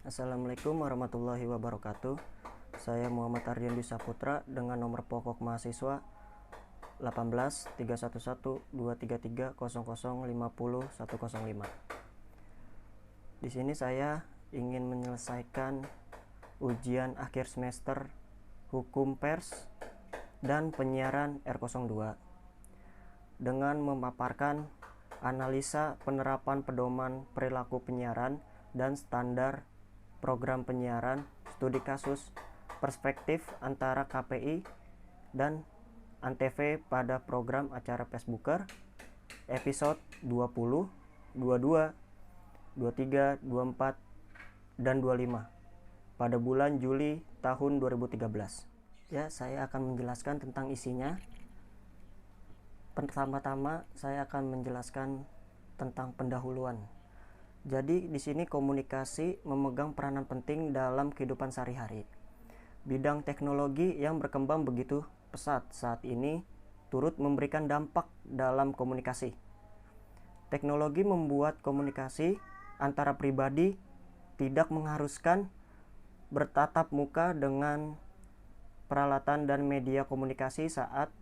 Assalamualaikum warahmatullahi wabarakatuh. Saya Muhammad Ardian Saputra dengan nomor pokok mahasiswa 18 311 233 00 50 105. Di sini saya ingin menyelesaikan ujian akhir semester Hukum Pers dan Penyiaran R02 dengan memaparkan analisa penerapan pedoman perilaku penyiaran dan standar program penyiaran, studi kasus, perspektif antara KPI dan Antv pada program acara Facebooker, episode 20, 22, 23, 24, dan 25 pada bulan Juli tahun 2013. Ya, saya akan menjelaskan tentang isinya. Pertama-tama saya akan menjelaskan tentang pendahuluan. Jadi di sini komunikasi memegang peranan penting dalam kehidupan sehari-hari. Bidang teknologi yang berkembang begitu pesat saat ini turut memberikan dampak dalam komunikasi. Teknologi membuat komunikasi antara pribadi tidak mengharuskan bertatap muka dengan peralatan dan media komunikasi. Saat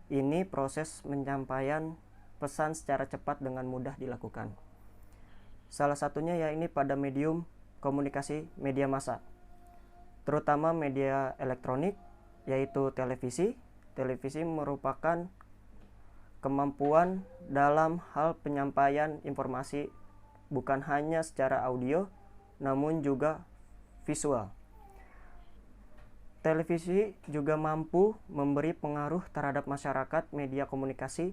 ini proses penyampaian pesan secara cepat dengan mudah dilakukan. Salah satunya yakni pada medium komunikasi media massa, terutama media elektronik, yaitu televisi. Televisi merupakan kemampuan dalam hal penyampaian informasi bukan hanya secara audio, namun juga visual. Televisi juga mampu memberi pengaruh terhadap masyarakat media komunikasi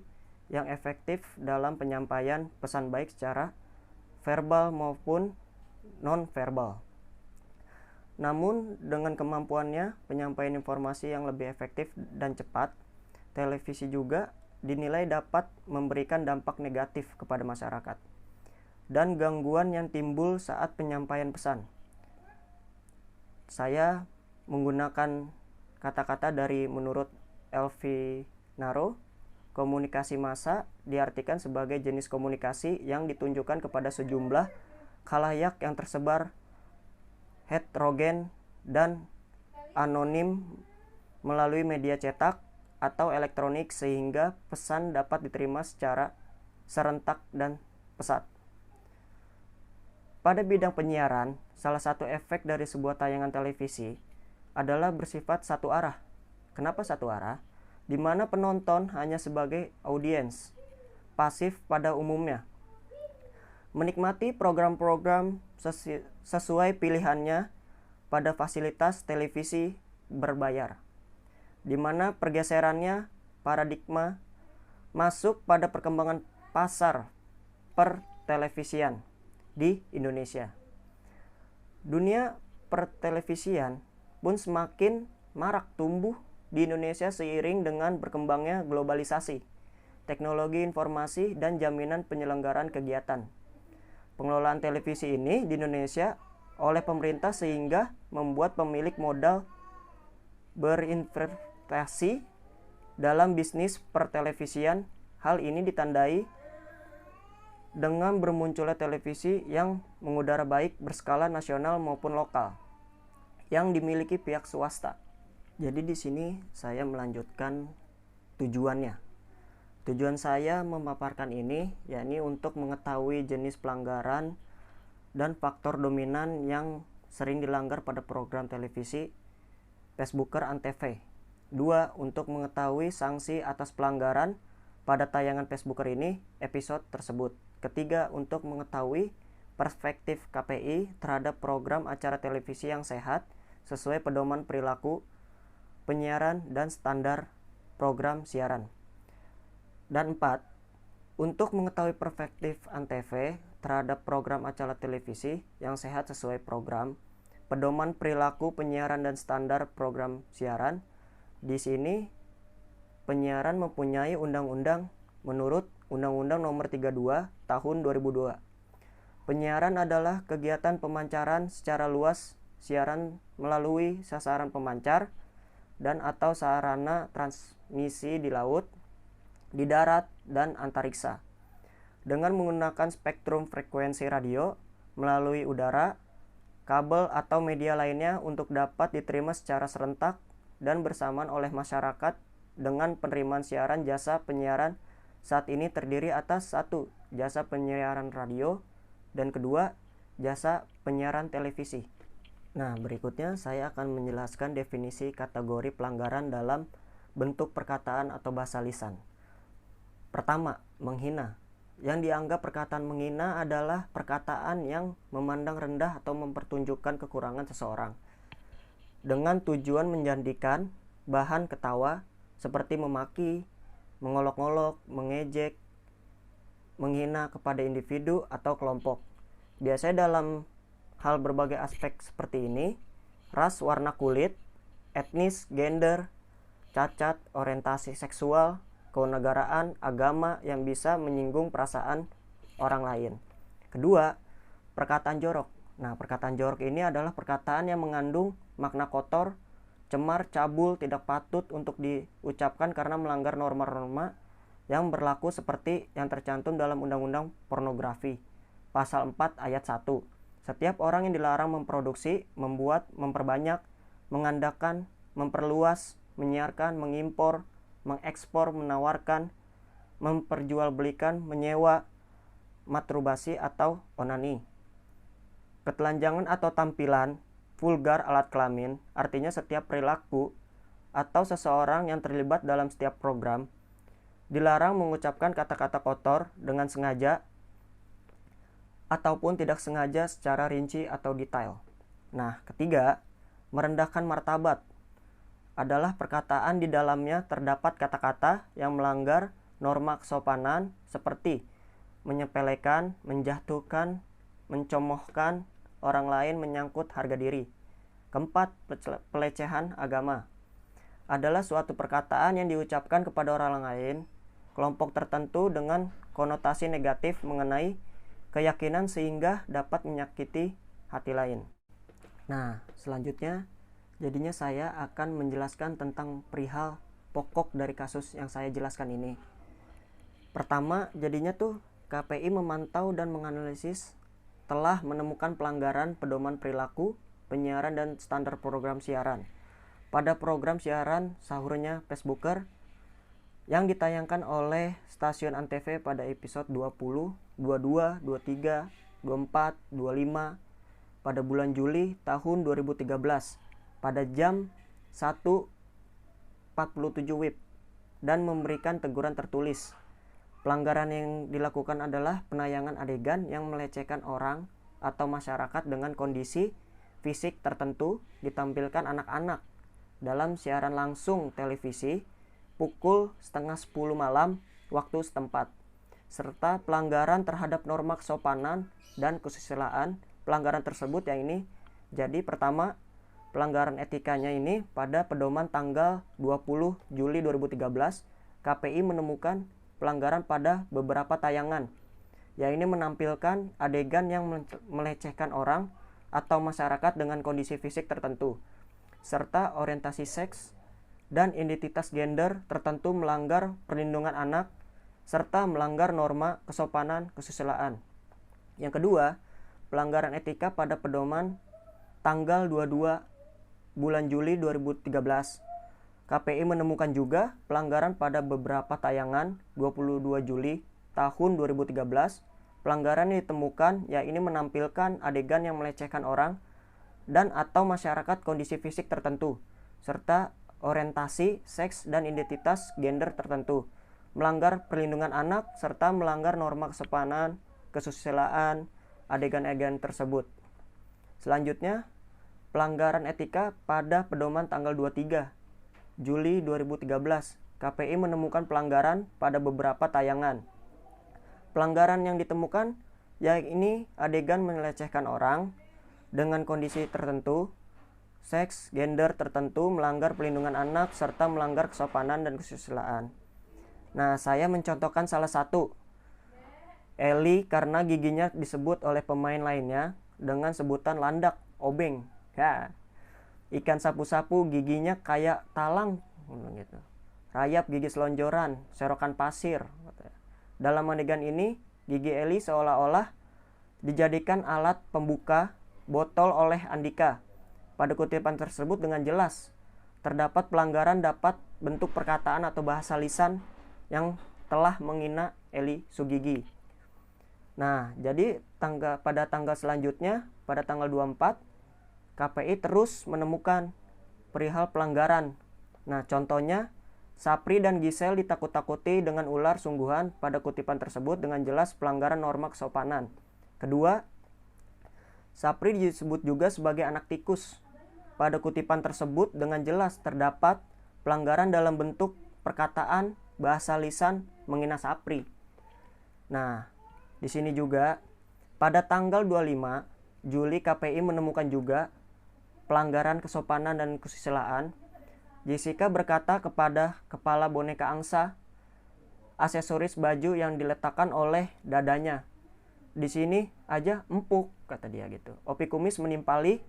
yang efektif dalam penyampaian pesan baik secara verbal maupun non-verbal. Namun dengan kemampuannya penyampaian informasi yang lebih efektif dan cepat, televisi juga dinilai dapat memberikan dampak negatif kepada masyarakat dan gangguan yang timbul saat penyampaian pesan. Saya menggunakan kata-kata dari menurut Elvi Naro. Komunikasi massa diartikan sebagai jenis komunikasi yang ditunjukkan kepada sejumlah khalayak yang tersebar heterogen dan anonim melalui media cetak atau elektronik sehingga pesan dapat diterima secara serentak dan pesat. Pada bidang penyiaran, salah satu efek dari sebuah tayangan televisi adalah bersifat satu arah. Kenapa satu arah? Di mana penonton hanya sebagai audiens pasif pada umumnya, menikmati program-program sesuai pilihannya pada fasilitas televisi berbayar, di mana pergeserannya paradigma masuk pada perkembangan pasar pertelevisian di Indonesia. Dunia pertelevisian pun semakin marak tumbuh di Indonesia seiring dengan berkembangnya globalisasi, teknologi informasi, dan jaminan penyelenggaraan kegiatan. Pengelolaan televisi ini di Indonesia oleh pemerintah sehingga membuat pemilik modal berinvestasi dalam bisnis pertelevisian. Hal ini ditandai dengan bermunculnya televisi yang mengudara baik berskala nasional maupun lokal yang dimiliki pihak swasta. Jadi di sini saya melanjutkan tujuannya. Tujuan saya memaparkan ini yakni untuk mengetahui jenis pelanggaran dan faktor dominan yang sering dilanggar pada program televisi Facebooker Antv. 2. Untuk mengetahui sanksi atas pelanggaran pada tayangan Facebooker ini, episode tersebut. Ketiga, untuk mengetahui perspektif KPI terhadap program acara televisi yang sehat sesuai pedoman perilaku penyiaran dan standar program siaran. Dan 4, untuk mengetahui perspektif Antv terhadap program acara televisi yang sehat sesuai program, pedoman perilaku penyiaran dan standar program siaran. Di sini penyiaran mempunyai undang-undang menurut Undang-Undang Nomor 32 Tahun 2002. Penyiaran adalah kegiatan pemancaran secara luas siaran melalui sasaran pemancar dan atau sarana transmisi di laut, di darat, dan antariksa dengan menggunakan spektrum frekuensi radio melalui udara, kabel atau media lainnya untuk dapat diterima secara serentak dan bersamaan oleh masyarakat dengan penerimaan siaran. Jasa penyiaran saat ini terdiri atas 1. Jasa penyiaran radio, dan kedua, jasa penyiaran televisi. Nah, berikutnya saya akan menjelaskan definisi kategori pelanggaran dalam bentuk perkataan atau bahasa lisan. Pertama, menghina. Yang dianggap perkataan menghina adalah perkataan yang memandang rendah atau mempertunjukkan kekurangan seseorang dengan tujuan menjadikan bahan ketawa, seperti memaki, mengolok-olok, mengejek, menghina kepada individu atau kelompok. Biasanya dalam hal berbagai aspek seperti ini: ras, warna kulit, etnis, gender, cacat, orientasi seksual, kewarganegaraan, agama yang bisa menyinggung perasaan orang lain. Kedua, perkataan jorok. Nah, perkataan jorok ini adalah perkataan yang mengandung makna kotor, cemar, cabul, tidak patut untuk diucapkan karena melanggar norma-norma yang berlaku seperti yang tercantum dalam Undang-Undang Pornografi, Pasal 4 Ayat 1. Setiap orang yang dilarang memproduksi, membuat, memperbanyak, mengadakan, memperluas, menyiarkan, mengimpor, mengekspor, menawarkan, memperjualbelikan, menyewa, masturbasi atau onani. Ketelanjangan atau tampilan vulgar alat kelamin, artinya setiap perilaku atau seseorang yang terlibat dalam setiap program dilarang mengucapkan kata-kata kotor dengan sengaja ataupun tidak sengaja secara rinci atau detail. Nah, ketiga, merendahkan martabat adalah perkataan di dalamnya terdapat kata-kata yang melanggar norma kesopanan seperti menyepelekan, menjatuhkan, mencomohkan orang lain, menyangkut harga diri. Keempat, pelecehan agama adalah suatu perkataan yang diucapkan kepada orang lain, kelompok tertentu dengan konotasi negatif mengenai keyakinan sehingga dapat menyakiti hati lain. Nah, selanjutnya jadinya saya akan menjelaskan tentang perihal pokok dari kasus yang saya jelaskan ini. Pertama, jadinya tuh KPI memantau dan menganalisis telah menemukan pelanggaran pedoman perilaku penyiaran dan standar program siaran pada program siaran sahurnya Facebooker yang ditayangkan oleh stasiun Antv pada episode 20, 22, 23, 24, 25 pada bulan Juli tahun 2013 pada jam 1.47 WIB dan memberikan teguran tertulis. Pelanggaran yang dilakukan adalah penayangan adegan yang melecehkan orang atau masyarakat dengan kondisi fisik tertentu ditampilkan anak-anak dalam siaran langsung televisi pukul 9:30 malam waktu setempat, serta pelanggaran terhadap norma kesopanan dan kesusilaan. Pelanggaran tersebut yang ini jadi pertama, pelanggaran etikanya ini pada pedoman tanggal 20 Juli 2013 KPI menemukan pelanggaran pada beberapa tayangan yang ini menampilkan adegan yang melecehkan orang atau masyarakat dengan kondisi fisik tertentu serta orientasi seks dan identitas gender tertentu, melanggar perlindungan anak serta melanggar norma kesopanan kesusilaan. Yang kedua, pelanggaran etika pada pedoman tanggal 22 bulan Juli 2013. KPI menemukan juga pelanggaran pada beberapa tayangan 22 Juli tahun 2013. Pelanggaran yang ditemukan yaitu menampilkan adegan yang melecehkan orang dan atau masyarakat kondisi fisik tertentu serta orientasi seks dan identitas gender tertentu, melanggar perlindungan anak serta melanggar norma kesopanan kesusilaan adegan-adegan tersebut. Selanjutnya, pelanggaran etika pada pedoman tanggal 23 Juli 2013. KPI menemukan pelanggaran pada beberapa tayangan. Pelanggaran yang ditemukan yaitu adegan melecehkan orang dengan kondisi tertentu, seks, gender tertentu, melanggar perlindungan anak serta melanggar kesopanan dan kesusilaan. Nah, saya mencontohkan salah satu. Eli karena giginya disebut oleh pemain lainnya dengan sebutan landak, obeng. Ya. Ikan sapu-sapu giginya kayak talang gitu. Rayap gigi selonjoran, serokan pasir. Dalam adegan ini, gigi Eli seolah-olah dijadikan alat pembuka botol oleh Andika. Pada kutipan tersebut dengan jelas terdapat pelanggaran dapat bentuk perkataan atau bahasa lisan yang telah menghina Eli Sugigi. Nah, jadi pada tanggal selanjutnya, pada tanggal 24, KPI terus menemukan perihal pelanggaran. Nah, contohnya Sapri dan Gisel ditakut-takuti dengan ular sungguhan pada kutipan tersebut dengan jelas pelanggaran norma kesopanan. Kedua, Sapri disebut juga sebagai anak tikus. Pada kutipan tersebut dengan jelas terdapat pelanggaran dalam bentuk perkataan, bahasa lisan menghina Sapri. Nah, di sini juga pada tanggal 25 Juli KPI menemukan juga pelanggaran kesopanan dan kesusilaan. Jessica berkata kepada kepala boneka angsa aksesoris baju yang diletakkan oleh dadanya. Di sini aja empuk, kata dia gitu. Opi Kumis menimpali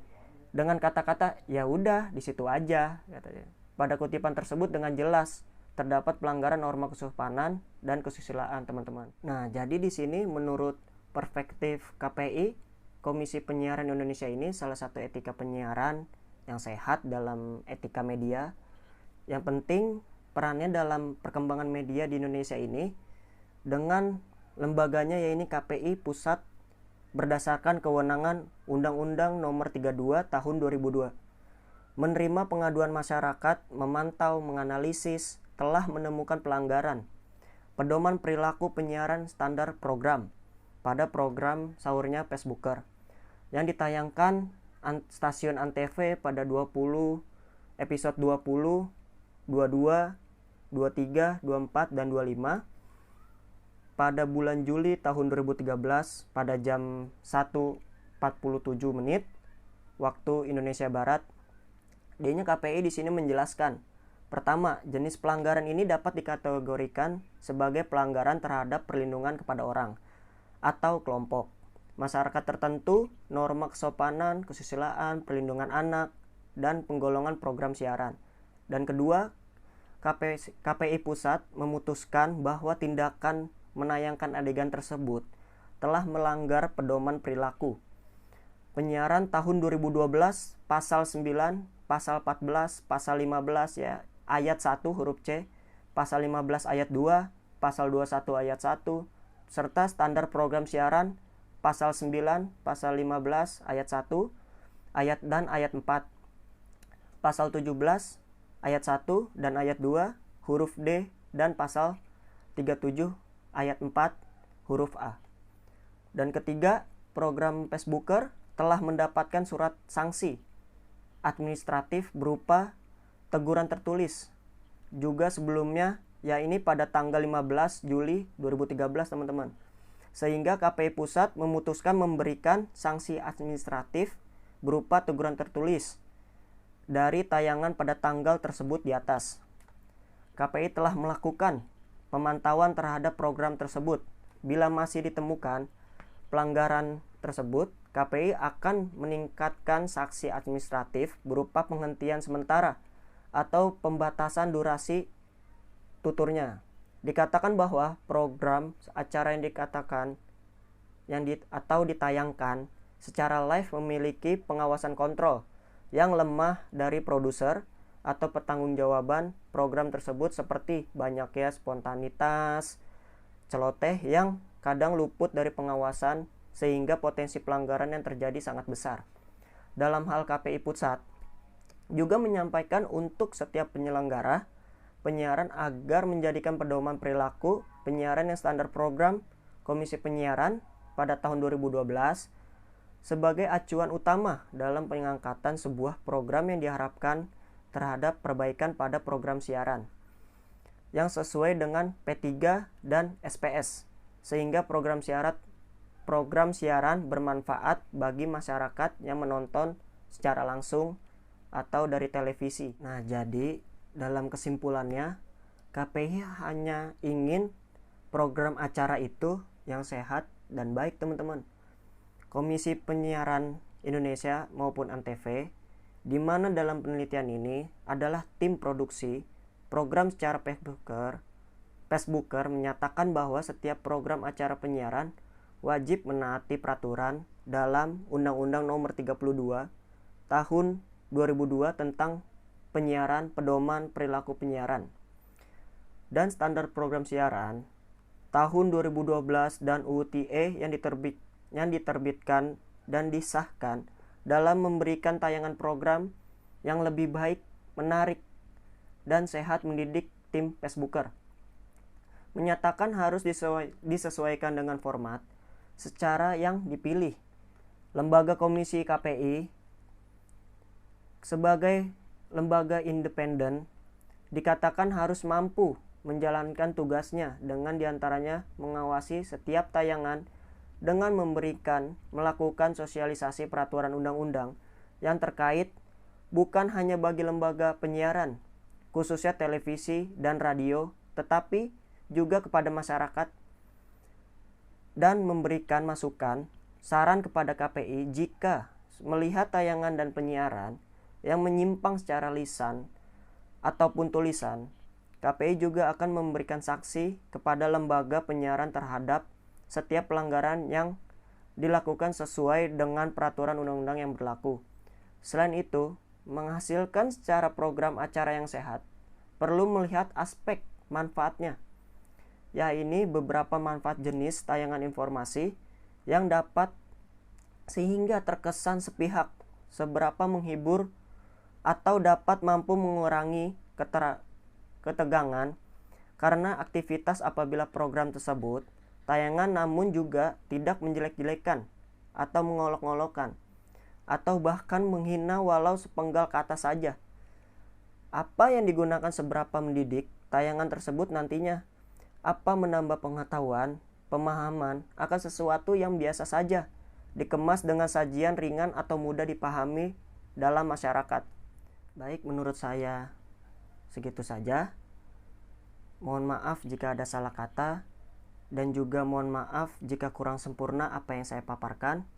dengan kata-kata ya udah di situ aja, katanya. Pada kutipan tersebut dengan jelas terdapat pelanggaran norma kesopanan dan kesusilaan, teman-teman. Nah, jadi di sini menurut perspektif KPI, Komisi Penyiaran Indonesia ini salah satu etika penyiaran yang sehat dalam etika media. Yang penting perannya dalam perkembangan media di Indonesia ini dengan lembaganya yaitu KPI Pusat berdasarkan kewenangan Undang-Undang Nomor 32 Tahun 2002. Menerima pengaduan masyarakat, memantau, menganalisis, telah menemukan pelanggaran pedoman perilaku penyiaran standar program pada program sahurnya Facebooker yang ditayangkan stasiun Antv pada 20 episode 20, 22, 23, 24, dan 25 pada bulan Juli tahun 2013 pada jam 1.47 menit waktu Indonesia Barat. D-nya KPI di sini menjelaskan, pertama, jenis pelanggaran ini dapat dikategorikan sebagai pelanggaran terhadap perlindungan kepada orang atau kelompok masyarakat tertentu, norma kesopanan, kesusilaan, perlindungan anak, dan penggolongan program siaran. Dan kedua, KPI Pusat memutuskan bahwa tindakan menayangkan adegan tersebut telah melanggar pedoman perilaku penyiaran tahun 2012 pasal 9, pasal 14, pasal 15 ya, ayat 1 huruf C, pasal 15 ayat 2, pasal 21 ayat 1, serta standar program siaran pasal 9, pasal 15 ayat 1, ayat 4, pasal 17 ayat 1 dan ayat 2 huruf D, dan pasal 37 ayat 4 huruf A. Dan ketiga, program Facebooker telah mendapatkan surat sanksi administratif berupa teguran tertulis juga sebelumnya, yaitu pada tanggal 15 Juli 2013, teman-teman. Sehingga KPI Pusat memutuskan memberikan sanksi administratif berupa teguran tertulis dari tayangan pada tanggal tersebut di atas. KPI telah melakukan pemantauan terhadap program tersebut. Bila masih ditemukan pelanggaran tersebut, KPI akan meningkatkan sanksi administratif berupa penghentian sementara atau pembatasan durasi tuturnya. Dikatakan bahwa program acara yang atau ditayangkan secara live memiliki pengawasan kontrol yang lemah dari produser atau pertanggungjawaban program tersebut, seperti banyaknya spontanitas, celoteh yang kadang luput dari pengawasan sehingga potensi pelanggaran yang terjadi sangat besar. Dalam hal KPI Pusat juga menyampaikan untuk setiap penyelenggara penyiaran agar menjadikan pedoman perilaku penyiaran yang standar program Komisi Penyiaran pada tahun 2012 sebagai acuan utama dalam pengangkatan sebuah program yang diharapkan terhadap perbaikan pada program siaran yang sesuai dengan P3 dan SPS, sehingga program siaran bermanfaat bagi masyarakat yang menonton secara langsung atau dari televisi. Nah, jadi dalam kesimpulannya, KPI hanya ingin program acara itu yang sehat dan baik, teman-teman. Komisi Penyiaran Indonesia maupun Antv, di mana dalam penelitian ini adalah tim produksi program secara Facebooker menyatakan bahwa setiap program acara penyiaran wajib menaati peraturan dalam Undang-Undang Nomor 32 Tahun 2002 tentang penyiaran, pedoman perilaku penyiaran, dan standar program siaran tahun 2012 dan UU TE yang diterbitkan dan disahkan dalam memberikan tayangan program yang lebih baik, menarik, dan sehat mendidik tim Facebooker. Menyatakan harus disesuaikan dengan format secara yang dipilih. Lembaga Komisi KPI sebagai lembaga independen dikatakan harus mampu menjalankan tugasnya dengan diantaranya mengawasi setiap tayangan dengan melakukan sosialisasi peraturan undang-undang yang terkait bukan hanya bagi lembaga penyiaran, khususnya televisi dan radio, tetapi juga kepada masyarakat, dan memberikan masukan, saran kepada KPI jika melihat tayangan dan penyiaran yang menyimpang secara lisan ataupun tulisan. KPI juga akan memberikan sanksi kepada lembaga penyiaran terhadap setiap pelanggaran yang dilakukan sesuai dengan peraturan undang-undang yang berlaku. Selain itu, menghasilkan secara program acara yang sehat perlu melihat aspek manfaatnya. Ya, ini beberapa manfaat jenis tayangan informasi yang dapat sehingga terkesan sepihak, seberapa menghibur atau dapat mampu mengurangi ketegangan karena aktivitas apabila program tersebut tayangan namun juga tidak menjelek-jelekan atau mengolok-olokkan atau bahkan menghina walau sepenggal kata saja. Apa yang digunakan seberapa mendidik tayangan tersebut nantinya? Apa menambah pengetahuan, pemahaman akan sesuatu yang biasa saja, dikemas dengan sajian ringan atau mudah dipahami dalam masyarakat. Baik, menurut saya segitu saja. Mohon maaf jika ada salah kata, dan juga mohon maaf jika kurang sempurna apa yang saya paparkan.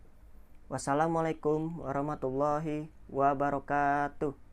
Wassalamualaikum warahmatullahi wabarakatuh.